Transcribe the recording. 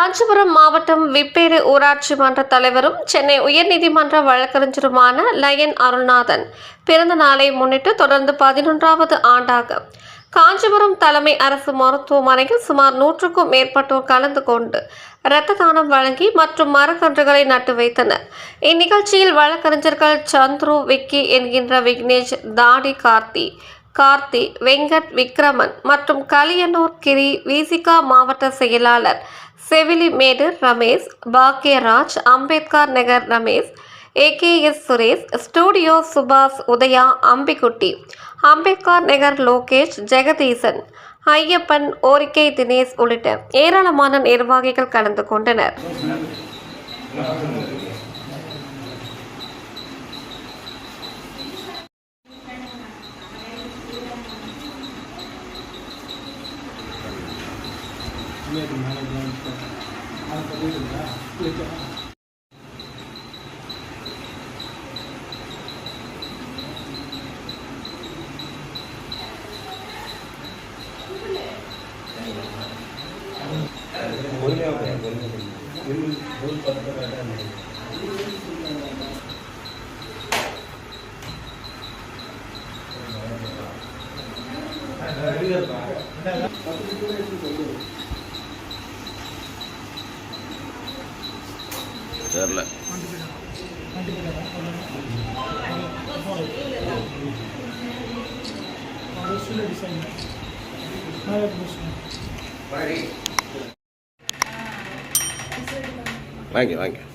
காஞ்சிபுரம் மாவட்டம் விப்பேறு ஊராட்சி மன்ற தலைவரும் சென்னை உயர்நீதிமன்ற வழக்கறிஞருமான லயன் அருள்நாதன் பிறந்த நாளை முன்னிட்டு தொடர்ந்து 11வது ஆண்டாக காஞ்சிபுரம் தலைமை அரசு மருத்துவமனையில் சுமார் 100க்கும் மேற்பட்டோர் கலந்து கொண்டு இரத்த தானம் வழங்கி மற்றும் மரக்கன்றுகளை நட்டு வைத்தனர். இந்நிகழ்ச்சியில் வழக்கறிஞர்கள் சந்துரு, விக்கி என்கின்ற விக்னேஷ், தாடி கார்த்தி, வெங்கட், விக்ரமன் மற்றும் கலியனூர் கிரி, விசிகா மாவட்ட செயலாளர் செவிலி மேடு ரமேஷ், பாக்யராஜ், அம்பேத்கர் நகர் ரமேஷ், AKS சுரேஷ், ஸ்டூடியோ சுபாஷ், உதயா, அம்பிக்குட்டி, அம்பேத்கர் நகர் லோகேஷ், ஜெகதீசன், ஐயப்பன், ஓரிக்கை தினேஷ் உள்ளிட்ட ஏராளமான நிர்வாகிகள் கலந்து கொண்டனர். தெரியல வாங்க